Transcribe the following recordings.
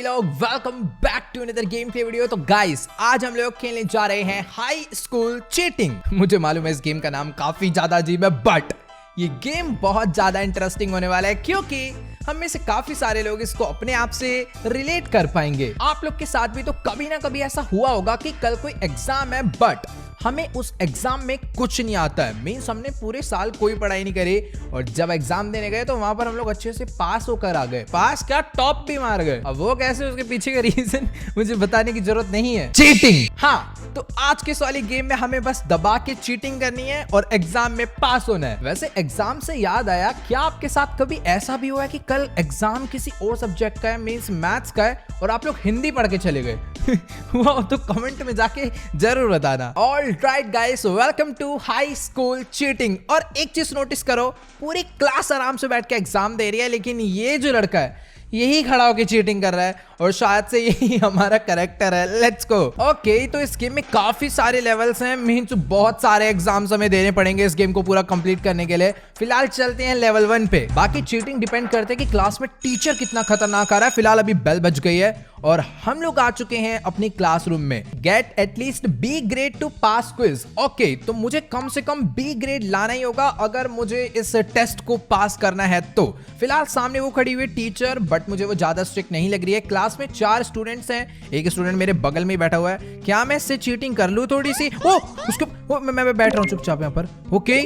लोग, welcome back to another game play video. तो guys, आज हम लोग खेलने जा रहे हैं हाई स्कूल चीटिंग। मुझे मालूम है इस गेम का नाम काफी ज्यादा अजीब है, बट ये गेम बहुत ज्यादा इंटरेस्टिंग होने वाला है क्योंकि हम में से काफी सारे लोग इसको अपने आप से रिलेट कर पाएंगे। आप लोग के साथ भी तो कभी ना कभी ऐसा हुआ होगा कि कल कोई एग्जाम है बट हमें उस एग्जाम में कुछ नहीं आता है। मींस हमने पूरे साल कोई पढ़ाई नहीं करी और जब एग्जाम देने गए तो वहां पर हम लोग अच्छे से पास होकर आ गए। पास क्या, टॉप भी मार गए। अब वो कैसे, उसके पीछे का रीजन मुझे बताने की जरूरत नहीं है। चीटिंग। हाँ, तो आज के इस वाली गेम में हमें बस दबा के चीटिंग करनी है और एग्जाम में पास होना है। वैसे एग्जाम से याद आया, क्या आपके साथ कभी ऐसा भी हुआ है कि कल एग्जाम किसी और सब्जेक्ट का है, मींस मैथ्स का है, और आप लोग हिंदी पढ़ के चले गए? वो तो कमेंट में जाके जरूर बताना। All right guys, welcome to high school cheating. और एक चीज नोटिस करो, पूरी क्लास आराम से बैठ के एग्जाम दे रही है, लेकिन ये जो लड़का है यही खड़ा होकर चीटिंग कर रहा है और शायद से यही हमारा कैरेक्टर है। Let's go. ओके, तो इस गेम में काफी सारे लेवल्स हैं, मींस बहुत सारे एग्जाम्स हमें देने पड़ेंगे इस गेम को पूरा कंप्लीट करने के लिए। फिलहाल चलते हैं लेवल 1 पे। बाकी चीटिंग डिपेंड करते हैं कि क्लास में टीचर कितना खतरनाक आ रहा है। फिलहाल अभी बेल बज गई है और हम लोग आ चुके हैं अपनी क्लासरूम में। Get at least be grade two pass quiz. Okay, तो मुझे कम से कम बी ग्रेड लाना ही होगा अगर मुझे इस टेस्ट को पास करना है तो। फिलहाल सामने वो खड़ी हुई टीचर, बट मुझे वो ज्यादा स्ट्रिक्ट नहीं लग रही है। क्लास में 4 स्टूडेंट्स हैं, एक स्टूडेंट मेरे बगल में ही बैठा हुआ है। क्या मैं इससे चीटिंग कर लूं थोड़ी सी? मैं बैठ रहा हूं चुपचाप यहाँ पर। ओके,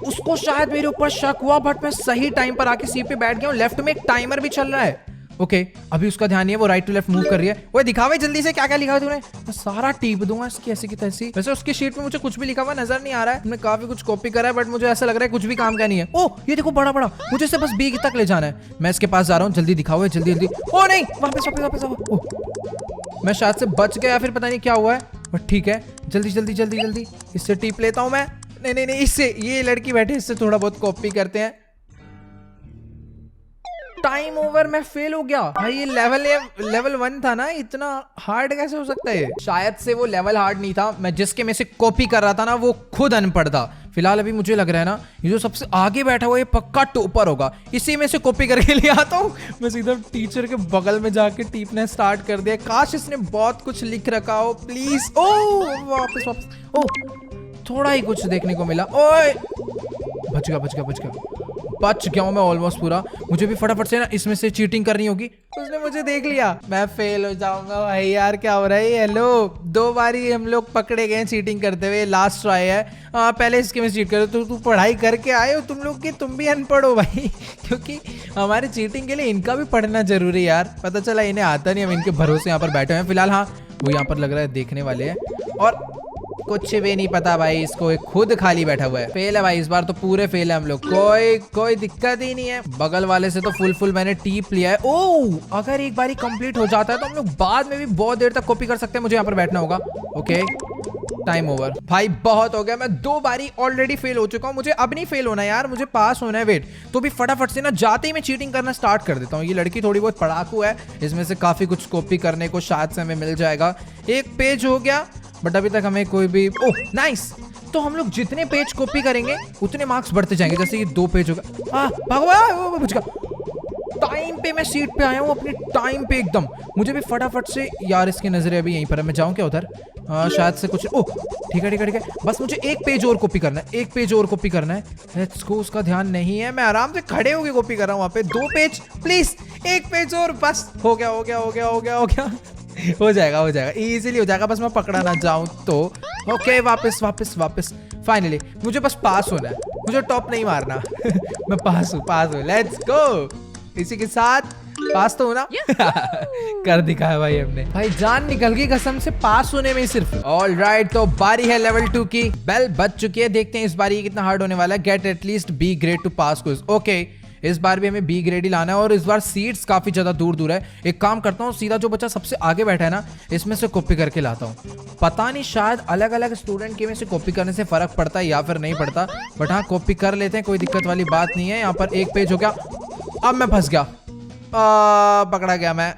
उसको शायद मेरे ऊपर शक हुआ, बट मैं सही टाइम पर आके सीट पे बैठ गया हूं। लेफ्ट में एक टाइमर भी चल रहा है। ओके, अभी उसका ध्यान नहीं है, वो राइट टू लेफ्ट मूव कर रही है। वो दिखावे जल्दी से, क्या क्या लिखा है तूने? मैं सारा टीप दूंगा इसकी ऐसी की तैसी। वैसे उसकी शीट में मुझे कुछ भी लिखा हुआ नजर नहीं आ रहा है। मैंने काफी कुछ कॉपी करा है, बट मुझे ऐसा लग रहा है कुछ भी काम का नहीं है। ओ, ये देखो बड़ा बड़ा, मुझे इसे बस बी तक ले जाना है। मैं इसके पास जा रहा हूँ, जल्दी दिखाओ, जल्दी जल्दी। ओ नहीं, वापस वापस वापस। मैं शायद से बच गया, फिर पता नहीं क्या हुआ है, बट ठीक है, जल्दी जल्दी जल्दी जल्दी इससे टीप लेता हूँ मैं। नहीं नहीं नहीं, इससे, ये लड़की बैठे, इससे थोड़ा बहुत कॉपी करते हैं। टाइम ओवर, मैं फेल हो गया। भाई ये लेवल 1 था ना, इतना हार्ड कैसे हो सकता है? शायद से वो लेवल हार्ड नहीं था, मैं जिसके में से कॉपी कर रहा था ना वो खुद अनपढ़ था। फिलहाल अभी मुझे लग रहा है ना, ये जो सबसे आगे बैठा हुआ ये पक्का टॉपर होगा। इसी में से कॉपी करके ले आता हूँ। मैं सीधा टीचर के बगल में जाके टीपना स्टार्ट कर दिया। काश इसने बहुत कुछ लिख रखा हो, प्लीज। ओ वापस वापस। ओ, थोड़ा ही कुछ देखने को मिला। ओए, बच गया बच गया बच गया, बच गया हूं मैं ऑलमोस्ट पूरा। मुझे भी फटाफट से ना इसमें से चीटिंग करनी होगी। उसने मुझे देख लिया, मैं फेल हो जाऊंगा। भाई यार क्या हो रहा है? हेलो, 2 बारी हम लोग पकड़े गए चीटिंग करते हुए, लास्ट ट्राई है। पहले इसके में चीट करो। तू पढ़ाई करके आए हो तुम लोग की, तुम भी अनपढ़ हो भाई। क्योंकि हमारे चीटिंग के लिए इनका भी पढ़ना जरूरी है यार। पता चला इन्हें आता नहीं, हम इनके भरोसे यहाँ पर बैठे हैं। फिलहाल हाँ, वो यहाँ पर लग रहा है देखने वाले हैं और कुछ भी नहीं पता भाई इसको, एक खुद खाली बैठा हुआ है। फेल है भाई, इस बार तो पूरे फेल है हम लोग। कोई दिक्कत ही नहीं है। बगल वाले से तो फुल मैंने टीप लिया है। ओह, अगर एक बारी कंप्लीट हो जाता है तो हम लोग बाद में भी बहुत देर तक कॉपी कर सकते हैं। मुझे यहाँ पर बैठना होगा। Okay, time over. भाई बहुत हो गया, मैं 2 बारी ऑलरेडी फेल हो चुका हूँ। मुझे अब नहीं फेल होना यार, मुझे पास होना है। वेट, तो भी फटाफट से ना जाते ही मैं चीटिंग करना स्टार्ट कर देता हूँ। ये लड़की थोड़ी बहुत पढ़ाकू है, इसमें से काफी कुछ कॉपी करने को शायद से हमें मिल जाएगा। एक पेज हो गया, बट अभी तक हमें कोई भी। ओह नाइस, तो हम लोग जितने पेज कॉपी करेंगे उतने मार्क्स बढ़ते जाएंगे। जैसे ये 2 पेज हो गया। भगवान, बच गया। टाइम पे मैं सीट पे आया हूँ, अपनी टाइम पे एकदम। मुझे भी फटाफट से, यार इसकी नजरें अभी यहीं पर है। मैं जाऊँ क्या उधर? शायद से कुछ। ओह ठीक है ठीक है ठीक है, बस मुझे एक पेज और कॉपी करना है, एक पेज और कॉपी करना है। Let's go. उसका ध्यान नहीं है, मैं आराम से खड़े होके कॉपी कर रहा हूँ वहाँ पे। 2 पेज प्लीज, एक पेज और, बस हो गया हो गया हो गया हो गया हो गया। हो जाएगा इजीली हो जाएगा, बस मैं पकड़ा ना जाऊं तो। ओके, वापस वापस वापस। फाइनली मुझे बस पास होना है, मुझे टॉप नहीं मारना। मैं पास हूँ। Let's go. इसी के साथ पास तो होना। कर दिखाया भाई हमने। भाई जान निकल गई कसम से पास होने में सिर्फ। ऑल राइट, तो बारी है लेवल 2 की। बेल बज चुकी है, देखते हैं इस बारी कितना हार्ड होने वाला है। Get at least be grade two pass quiz. Okay, इस बार भी हमें बी ग्रेड ही लाना है और इस बार सीट्स काफी ज्यादा दूर दूर है। एक काम करता हूँ, सीधा जो बच्चा सबसे आगे बैठा है ना, इसमें से कॉपी करके लाता हूँ। पता नहीं शायद अलग अलग स्टूडेंट के में से कॉपी करने से फर्क पड़ता है या फिर नहीं पड़ता, बट हाँ कॉपी कर लेते हैं, कोई दिक्कत वाली बात नहीं है। यहाँ पर एक पेज हो गया, अब मैं फंस गया। पकड़ा गया मैं।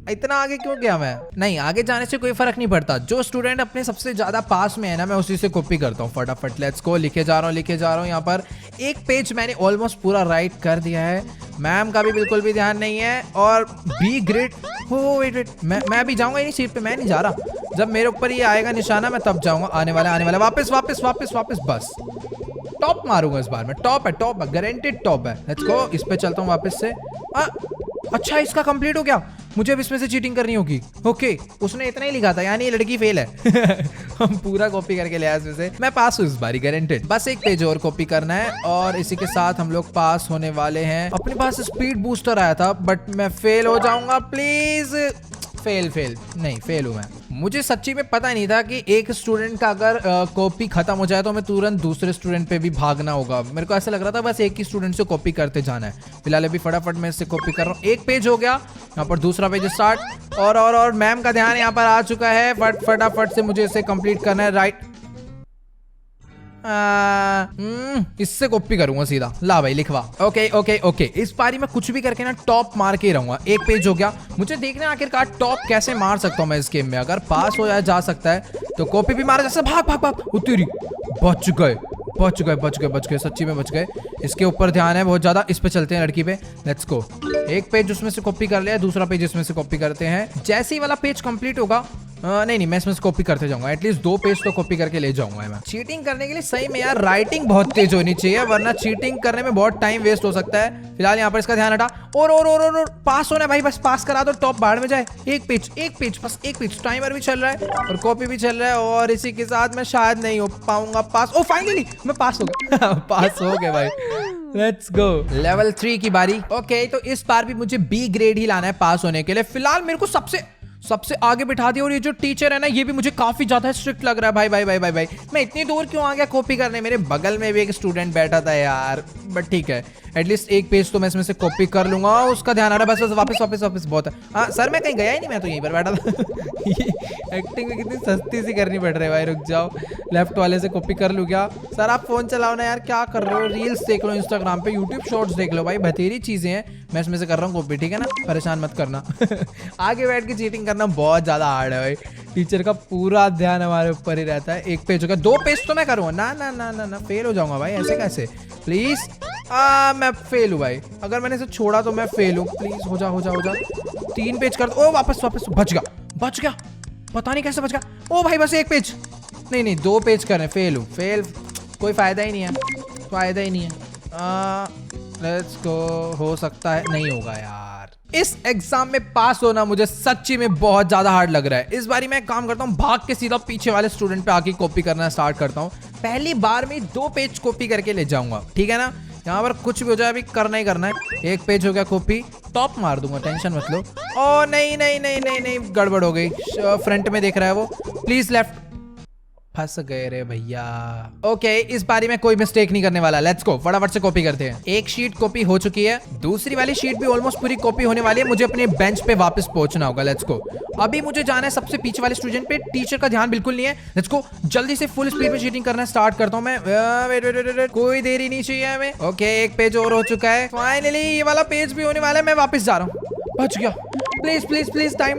इतना आगे क्यों गया मैं? नहीं, आगे जाने से कोई फर्क नहीं पड़ता। जो स्टूडेंट अपने सबसे ज्यादा पास में है ना, मैं उसी से कॉपी करता हूँ फटाफट। लेट्स गो, लिखे जा रहा हूँ यहाँ पर। एक पेज मैंने ऑलमोस्ट पूरा राइट कर दिया है। मैम का भी बिल्कुल भी ध्यान नहीं है। और बी ग्रेड हो, वेट, मैं भी जाऊंगा इन्हीं सीट पे, मैं नहीं जा रहा। जब मेरे ऊपर ये आएगा निशाना मैं तब जाऊंगा। आने वाला वापस बस टॉप मारूंगा इस बार मैं। टॉप है, गारंटेड टॉप है। लेट्स गो, इस पे चलता हूँ वापस से। अच्छा, इसका कंप्लीट हो गया। मुझे अब इसमें से चीटिंग करनी होगी। ओके, उसने इतना ही लिखा था, यानी ये लड़की फेल है। हम पूरा कॉपी करके ले आए इसमें से। मैं पास हूँ इस बारी, गारंटेड। बस एक पेज और कॉपी करना है और इसी के साथ हम लोग पास होने वाले हैं। अपने पास स्पीड बूस्टर आया था बट मैं फेल हो जाऊंगा प्लीज। फेल हूँ मैं। मुझे सच्ची में पता नहीं था कि एक स्टूडेंट का अगर कॉपी खत्म हो जाए तो हमें तुरंत दूसरे स्टूडेंट पे भी भागना होगा। मेरे को ऐसा लग रहा था बस एक ही स्टूडेंट से कॉपी करते जाना है। फिलहाल अभी फटाफट मैं इससे कॉपी कर रहा हूँ। एक पेज हो गया, यहाँ पर दूसरा पेज स्टार्ट। और मैम का ध्यान यहाँ पर आ चुका है। फटाफट से मुझे इसे कंप्लीट करना है। राइट, इससे कॉपी करूंगा सीधा। ला भाई, लिखवा। ओके, इस बारी मैं कुछ भी करके ना टॉप मार के ही रहूंगा। एक पेज हो गया। मुझे देखना है आखिरकार टॉप कैसे मार सकता हूँ मैं इस गेम में। अगर पास हो जा सकता है तो कॉपी भी मारा जा सकता है। भाग उतरी, बच गए, सच्ची में बच गए। इसके ऊपर ध्यान है बहुत ज्यादा। इस पे चलते हैं, लड़की पे। Let's go. एक पेज उसमें से कॉपी कर लिया, दूसरा पेज इसमें से कॉपी करते हैं। जैसे ही वाला पेज कंप्लीट होगा, नहीं, मैं इसमें से कॉपी करते जाऊंगा। एटलीस्ट 2 पेज तो कॉपी करके ले जाऊंगा मैं। चीटिंग करने के लिए सही में यार राइटिंग बहुत तेज होनी चाहिए, वरना चीटिंग करने में बहुत टाइम वेस्ट हो सकता है। फिलहाल यहाँ पर इसका ध्यान हटा। और पास होना है भाई, बस पास करा दो, टॉप बाहर में जाए। एक पेज, बस एक पेज। टाइमर भी चल रहा है और कॉपी भी चल रहा है और इसी के साथ मैं शायद नहीं हो पाऊंगा पास। ओ फाइनली मैं पास हो गया। पास हो गया भाई। लेट्स गो, लेवल 3 की बारी। ओके, तो इस बार भी मुझे बी ग्रेड ही लाना है पास होने के लिए। फिलहाल मेरे को सबसे आगे बिठा दिया और ये जो टीचर है ना, ये भी मुझे काफी ज्यादा स्ट्रिक्ट लग रहा है। भाई मैं इतनी दूर क्यों आ गया कॉपी करने? मेरे बगल में भी एक स्टूडेंट बैठा था यार, बट ठीक है, एटलीस्ट एक पेज तो मैं इसमें से कॉपी कर लूंगा। उसका ध्यान आ रहा है, बस वापस बहुत है। हाँ सर, मैं कहीं गया ही नहीं, मैं तो यहीं पर बैठा था। एक्टिंग में कितनी सस्ती सी करनी पड़ रही है भाई। रुक जाओ, लेफ्ट वाले से कॉपी कर लूँ क्या? सर आप फोन चलाओ ना यार, क्या कर रहे हो? रील्स देख लो इंस्टाग्राम पे, यूट्यूब शॉर्ट्स देख लो भाई, बतेरी चीजें हैं। मैं इसमें से कर रहा हूँ कॉपी, ठीक है ना? परेशान मत करना। आगे बैठ के चीटिंग करना बहुत ज्यादा हार्ड है भाई। टीचर का पूरा ध्यान हमारे ऊपर ही रहता है। एक पेज हो गया, 2 पेज तो मैं करूँगा। ना, फेल हो जाऊंगा भाई, ऐसे कैसे? प्लीज, मैं फेल हूँ भाई। अगर मैंने इसे छोड़ा तो मैं फेल हूँ। प्लीज हो जा। 3 पेज कर दो। ओ वापस बच गया। पता नहीं कैसे बच गया। ओ भाई बस एक पेज, नहीं 2 पेज करने। फेल हूँ, कोई फायदा ही नहीं है। Let's go. हो सकता है नहीं होगा यार। इस एग्जाम में पास होना मुझे सच्ची में बहुत ज्यादा हार्ड लग रहा है। इस बारी मैं काम करता हूँ, भाग के सीधा पीछे वाले स्टूडेंट पे आके कॉपी करना स्टार्ट करता हूँ। पहली बार में 2 पेज कॉपी करके ले जाऊंगा, ठीक है ना? यहाँ पर कुछ भी हो जाए, अभी करना ही करना है। एक पेज हो गया कॉपी, टॉप मार दूंगा, टेंशन मत लो। ओ नहीं, गड़बड़ हो गई। फ्रंट में देख रहा है वो। Please left. फंस गए रे भैया। ओके, इस बारी में कोई मिस्टेक नहीं करने वाला। लेट्स गो, फटाफट से कॉपी करते हैं। एक शीट कॉपी हो चुकी है, दूसरी वाली शीट भी ऑलमोस्ट पूरी कॉपी होने वाली है। मुझे अपने बेंच पे वापस पहुंचना होगा। Let's go. अभी मुझे जाना है सबसे पीछे वाले स्टूडेंट पे। टीचर का ध्यान बिल्कुल नहीं है। लेट्स गो, जल्दी से फुल स्पीड में चीटिंग करना स्टार्ट करता हूँ मैं। वेट, कोई देरी नहीं चाहिए हमें। ओके, एक पेज और हो चुका है। फाइनली ये वाला पेज भी होने वाला है। मैं वापस जा रहा हूँ। बच गया। प्लीज टाइम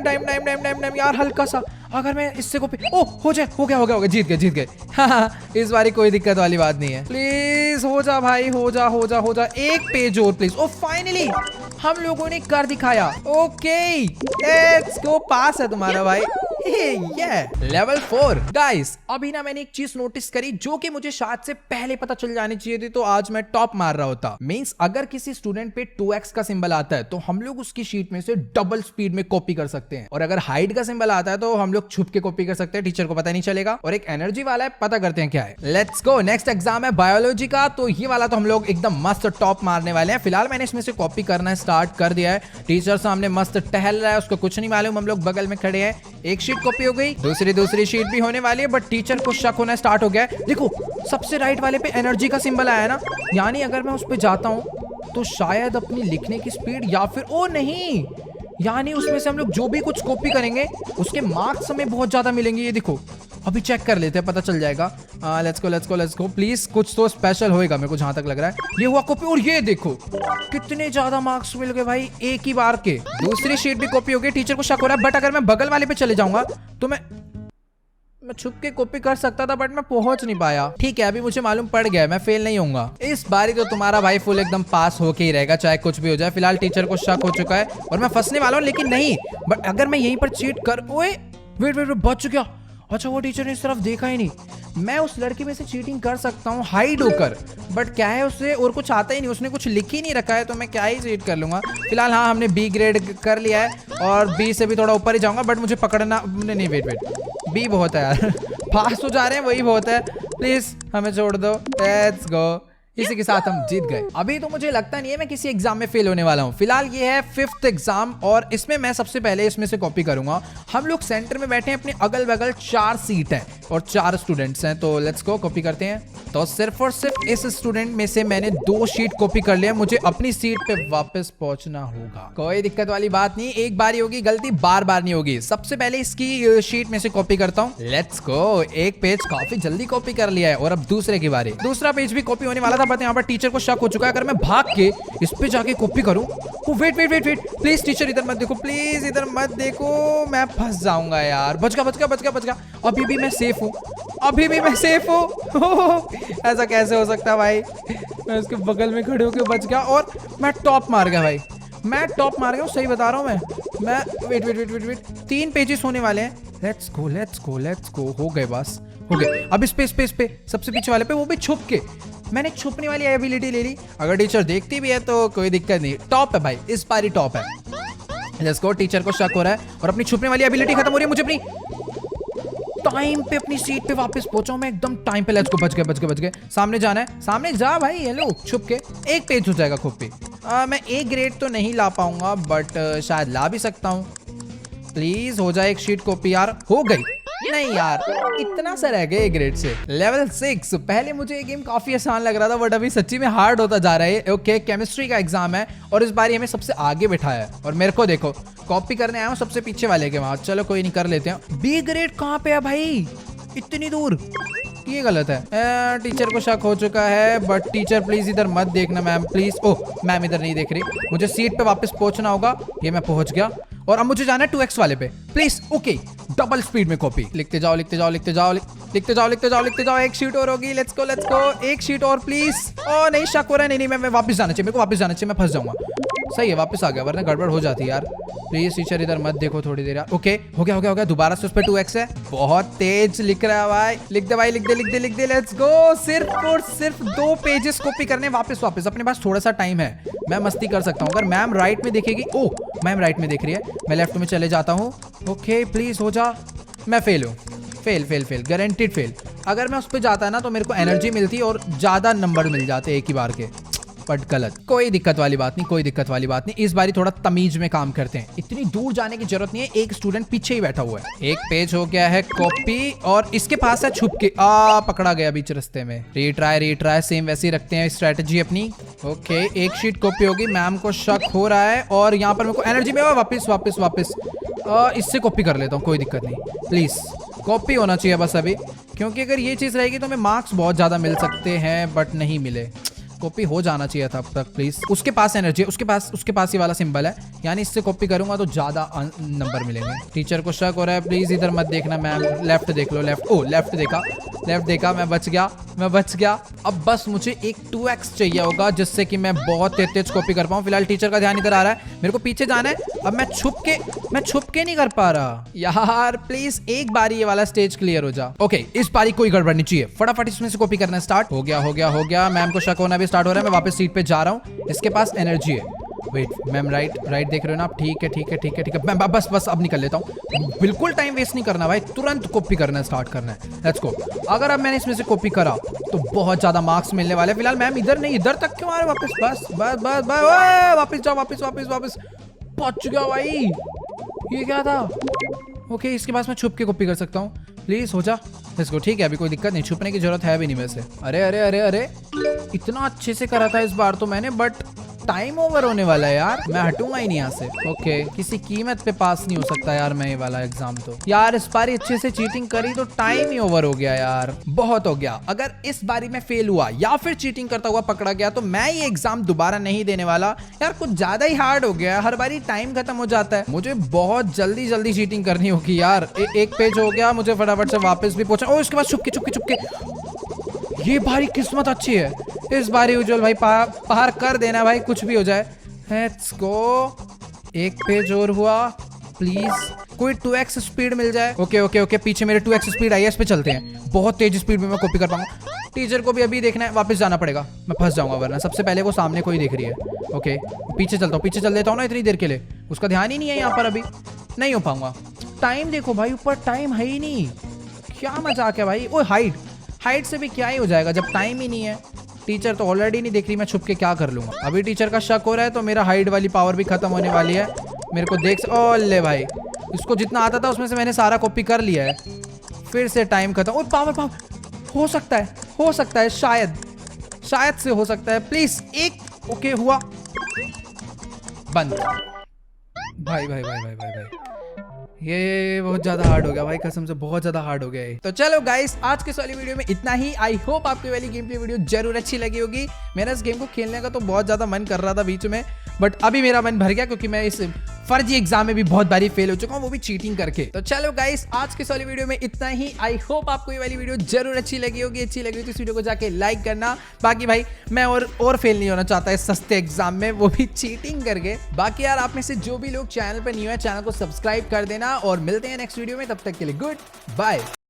यार, हल्का सा। अगर मैं इससे कॉपी, ओ हो गया, जीत गए। हाँ, इस बारी कोई दिक्कत वाली बात नहीं है। प्लीज हो जा भाई, हो जा। एक पेज और प्लीज। ओ फाइनली हम लोगों ने कर दिखाया। ओके, लेट्स गो, पास है तुम्हारा भाई। Level 4 guys. अभी ना मैंने एक चीज नोटिस करी जो कि मुझे शायद से पहले पता चल जानी चाहिए थी, तो आज मैं टॉप मार रहा होता। मींस अगर किसी स्टूडेंट पे 2x का सिंबल आता है तो हम लोग उसकी शीट में से डबल स्पीड में कॉपी कर सकते हैं, और अगर हाइड का सिंबल आता है तो हम लोग छुप के कॉपी कर सकते हैं, टीचर को पता नहीं चलेगा। और एक एनर्जी वाला है, पता करते हैं क्या है। Let's go. नेक्स्ट एग्जाम है बायोलॉजी का, तो ये वाला तो हम लोग एकदम मस्त टॉप मारने वाले हैं। फिलहाल मैंने इसमें से कॉपी करना स्टार्ट कर दिया है। टीचर सामने मस्त टहल रहा है, उसको कुछ नहीं मालूम, हम लोग बगल में खड़े हैं। एक शीट कॉपी हो गई, दूसरी शीट भी होने वाली है, बट टीचर को शक होना स्टार्ट हो गया है। देखो, सबसे राइट वाले पे एनर्जी का सिंबल आया है ना, यानी अगर मैं उस पे जाता हूं तो शायद अपनी लिखने की स्पीड या फिर ओ नहीं, यानी उसमें से हम लोग जो भी कुछ कॉपी करेंगे उसके मार्क्स हमें बहुत ज्यादा मिलेंगे। ये देखो, अभी चेक कर लेते हैं, पता चल जाएगा। लेट्स गो प्लीज, कुछ तो स्पेशल होएगा मेरे को जहां तक लग रहा है। ये हुआ कॉपी, और ये देखो कितने ज्यादा मार्क्स मिल गए भाई एक ही बार के। दूसरी शीट भी कॉपी हो गई। टीचर को शक हो रहा है, बट अगर मैं बगल वाले पे चले जाऊंगा तो मैं छुप के कॉपी कर सकता था, बट मैं पहुंच नहीं पाया। ठीक है, अभी मुझे मालूम पड़ गया मैं फेल नहीं होऊंगा इस बारी। तो तुम्हारा भाई फुल एकदम पास होके ही रहेगा, चाहे कुछ भी हो जाए। फिलहाल टीचर को शक हो चुका है और मैं फंसने वाला हूँ, लेकिन नहीं। बट अगर मैं यहीं पर चीट कर, ओए वेट, बच गया। अच्छा, वो टीचर ने इस तरफ देखा ही नहीं। मैं उस लड़की में से चीटिंग कर सकता हूँ हाइड होकर, बट क्या है उसे और कुछ आता ही नहीं, उसने कुछ लिख ही नहीं रखा है, तो मैं क्या ही चीट कर लूंगा। फिलहाल हाँ, हमने बी ग्रेड कर लिया है और बी से भी थोड़ा ऊपर ही जाऊंगा, बट मुझे पकड़ना नहीं। वेट, बी बहुत है यार। पास हो जा रहे हैं वही बहुत है। प्लीज हमें छोड़ दो। Let's go. इसी के साथ हम जीत गए। अभी तो मुझे लगता नहीं है मैं किसी एग्जाम में फेल होने वाला हूँ। फिलहाल ये है 5th एग्जाम और इसमें मैं सबसे पहले इसमें से कॉपी करूंगा। हम लोग सेंटर में बैठे हैं, अपने अगल बगल 4 सीट है और 4 स्टूडेंट्स हैं, तो लेट्स गो कॉपी करते हैं। तो सिर्फ और सिर्फ इस स्टूडेंट में से मैंने 2 शीट कॉपी कर लिया। मुझे अपनी सीट पे वापस पहुंचना होगा। कोई दिक्कत वाली बात नहीं, एक बार ही होगी गलती, बार बार नहीं होगी। सबसे पहले इसकी शीट में से कॉपी करता हूँ। Let's go. एक पेज काफी जल्दी कॉपी कर लिया है और अब दूसरे की बारी। दूसरा पेज भी कॉपी होने वाला था, बट यहाँ पर टीचर को शक हो चुका है। अगर मैं भाग के इस पे जाके कॉपी करूं, वेट प्लीज टीचर इधर मत देखो, प्लीज इधर मत देखो, मैं फंस जाऊंगा यार। बच गया। अभी भी मैं सेफ हूँ। ऐसा कैसे हो सकता है भाई? मैं उसके बगल में खड़े होकर बच गया और मैं टॉप मार गया भाई। सही बता रहा हूँ मैं। वेट 3 पेजेस होने वाले हैं। Let's go. हो गए बस, हो गए। अब इस पे सबसे पीछे वाले पे, वो भी छुप के। मैंने छुपने वाली एबिलिटी ले ली। अगर टीचर देखती भी है तो कोई दिक्कत नहीं। टॉप है भाई, इस बार ही टॉप है। Let's go. टीचर को शक हो रहा है और अपनी छुपने वाली एबिलिटी खत्म हो रही है। मुझे अपनी टाइम पे अपनी सीट पे वापस पहुंचा हूं मैं एकदम टाइम पे। Let's go. बच गए। सामने जाना है, सामने जा भाई। ये लो छुप के एक पेज हो जाएगा कॉपी। मैं A ग्रेड तो नहीं ला पाऊंगा, बट शायद ला भी सकता हूँ। प्लीज हो जाए एक शीट कॉपी यार। हो गई। नहीं यार, इतना सा रह गया A ग्रेड से। लेवल 6। पहले मुझे ये गेम काफी आसान लग रहा था, बट अभी सच्ची में हार्ड होता जा रहा है। ओके, केमिस्ट्री का एग्जाम है और इस बार हमें सबसे आगे बिठाया है और मेरे को देखो कॉपी करने आया हूँ सबसे पीछे वाले के वहां। चलो कोई नहीं, कर लेते हैं। B ग्रेड कहाँ पे है भाई, इतनी दूर? ये गलत है। टीचर को शक हो चुका है, बट टीचर प्लीज इधर मत देखना मैम, प्लीज। ओह, मैम इधर नहीं देख रही। मुझे सीट पे वापस पहुंचना होगा। ये मैं पहुंच गया और अब मुझे जाना है 2x वाले पे। प्लीज। ओके, डबल स्पीड में कॉपी। लिखते जाओ। एक शीट और होगी। Let's go. एक शीट और प्लीज। ओ नहीं, शक हो रहा है। नहीं, मैं वापस जाना चाहिए, मेरे को वापस जाना चाहिए, मैं फंस जाऊंगा। सही है, वापस आ गया, वरना गड़बड़ हो जाती है यार। प्लीज टीचर इधर मत देखो थोड़ी देर यार। ओके, हो गया। दोबारा से उस पर 2x है। बहुत तेज लिख रहा है भाई। लिख दे। Let's go. सिर्फ और सिर्फ 2 पेजेस कॉपी करने। वापस अपने पास थोड़ा सा टाइम है, मैं मस्ती कर सकता हूँ। अगर मैम राइट में देखेगी, ओह मैम राइट में देख रही है, मैं लेफ्ट में चले जाता हूँ। ओके प्लीज हो जा। मैं फेल हूँ। Fail guaranteed fail. अगर मैं उस पर जाता ना तो मेरे को एनर्जी मिलती और ज्यादा नंबर मिल जाते एक ही बार के, बट गलत। कोई दिक्कत वाली बात नहीं। इस बारी थोड़ा तमीज में काम करते हैं। इतनी दूर जाने की जरूरत नहीं है, एक स्टूडेंट पीछे ही बैठा हुआ है। एक पेज हो गया है कॉपी और इसके पास है छुप के। पकड़ा गया बीच रास्ते में। रीट्राई सेम वैसे ही रखते हैं स्ट्रेटेजी अपनी। ओके, एक शीट कॉपी होगी। मैम को शक हो रहा है और यहाँ पर मेरे को एनर्जी में वापस इससे कॉपी कर लेता हूँ, कोई दिक्कत नहीं। प्लीज कॉपी होना चाहिए बस अभी, क्योंकि अगर ये चीज रहेगी तो हमें मार्क्स बहुत ज्यादा मिल सकते हैं, बट नहीं मिले। कॉपी हो जाना चाहिए था अब तक। प्लीज। उसके पास एनर्जी है, उसके पास ही वाला सिंबल है, यानी इससे कॉपी करूंगा तो ज्यादा नंबर मिलेंगे। टीचर को शक हो रहा है, प्लीज इधर मत देखना मैम। लेफ्ट देख लो। लेफ्ट देखा। मैं बच गया। अब बस मुझे एक 2x चाहिए होगा, जिससे कि मैं बहुत तेज कॉपी कर पाऊं। फिलहाल टीचर का ध्यान इधर आ रहा है, मेरे को पीछे जाना है। अब मैं छुप के नहीं कर पा रहा यार। प्लीज एक बारी ये वाला स्टेज क्लियर हो जा। ओके, इस बारी कोई गड़बड़ नहीं चाहिए। फटाफट इसमें से कॉपी करना स्टार्ट। हो गया। मैम को शक होना भी स्टार्ट हो रहा है। मैं वापस सीट पे जा रहा हूँ। इसके पास एनर्जी है। वेट, मैम राइट देख रहे हो ना आप? ठीक है। मैं बस अब निकल लेता हूँ। बिल्कुल टाइम वेस्ट नहीं करना भाई, तुरंत कॉपी करना स्टार्ट करना है। Let's go. अगर अब मैंने इसमें से कॉपी करा तो बहुत ज्यादा मार्क्स मिलने वाले। फिलहाल मैम इधर नहीं, इधर तक क्यों आ रहे? वापस वापस जाओ। वापस पहुंच गया भाई। ये क्या था? ओके, इसके पास मैं छुप के कॉपी कर सकता हूँ। प्लीज हो जा। इसको ठीक है, अभी कोई दिक्कत नहीं, छुपने की जरूरत है भी नहीं वैसे। अरे इतना अच्छे से करा था इस बार तो मैंने, बट टाइम ओवर होने वाला है यार, मैं हटूंगा ही नहीं यहाँ से। ओके, किसी कीमत पे पास नहीं हो सकता यार मैं ये वाला एग्जाम तो। यार इस बारी अच्छे से चीटिंग करी तो टाइम ही ओवर हो गया यार, बहुत हो गया। अगर इस बारी में फेल हुआ या फिर चीटिंग करता हुआ पकड़ा गया तो मैं ये एग्जाम दोबारा नहीं देने वाला यार, कुछ ज्यादा ही हार्ड हो गया। हर बारी टाइम खत्म हो जाता है, मुझे बहुत जल्दी जल्दी चीटिंग करनी होगी यार। एक पेज हो गया, मुझे फटाफट से वापस भी पहुंचना। ओ, इसके बाद चुपके चुपके चुपके। ये बारी किस्मत अच्छी है इस बारी उज्जवल भाई, पार कर देना भाई, कुछ भी हो जाए। लेट्स गो, एक पेज और हुआ, प्लीज कोई 2x स्पीड मिल जाए। ओके ओके ओके, पीछे मेरे 2x स्पीड आई है, इस पे चलते हैं। बहुत तेज स्पीड में मैं कॉपी कर पाऊंगा। टीचर को भी अभी देखना है, वापस जाना पड़ेगा, मैं फंस जाऊंगा वरना। सबसे पहले वो सामने कोई देख रही है। ओके, पीछे चलता हूँ, पीछे चल देता हूँ ना इतनी देर के लिए, उसका ध्यान ही नहीं है यहाँ पर, अभी नहीं हो पाऊंगा। टाइम देखो भाई, ऊपर टाइम है ही नहीं, क्या मजाक है भाई। ओ हाइट से भी क्या ही हो जाएगा जब टाइम ही नहीं है। टीचर तो ऑलरेडी नहीं देख रही, मैं छुप के क्या कर लूंगा। अभी टीचर का शक हो रहा है तो मेरा हाइट वाली पावर भी खत्म होने वाली है। मेरे को देख, ओले भाई, इसको जितना आता था उसमें से मैंने सारा कॉपी कर लिया है। फिर से टाइम खत्म। और पावर हो सकता है शायद से हो सकता है। प्लीज एक, ओके हुआ, बंद। भाई भाई भाई भाई भाई भाई, ये बहुत ज्यादा हार्ड हो गया भाई, कसम से बहुत ज्यादा हार्ड हो गया है। तो चलो गाइस, आज के वाली वीडियो में इतना ही। आई होप आपको वाली गेम प्ले वीडियो जरूर अच्छी लगी होगी। मेरा इस गेम को खेलने का तो बहुत ज्यादा मन कर रहा था बीच में, बट अभी मेरा मन भर गया क्योंकि मैं इस फर्जी एग्जाम में भी बहुत बारी फेल हो चुका हूँ, वो भी चीटिंग करके। तो चलो गाइस, आज के वाली वीडियो में इतना ही। आई होप आपको ये वाली वीडियो जरूर अच्छी लगी होगी। अच्छी लगी तो इस वीडियो को जाके लाइक करना। बाकी भाई मैं और फेल नहीं होना चाहता इस सस्ते एग्जाम में, वो भी चीटिंग करके। बाकी यार आप में से जो भी लोग चैनल पर न्यू है, चैनल को सब्सक्राइब कर देना और मिलते हैं नेक्स्ट वीडियो में। तब तक के लिए गुड बाय।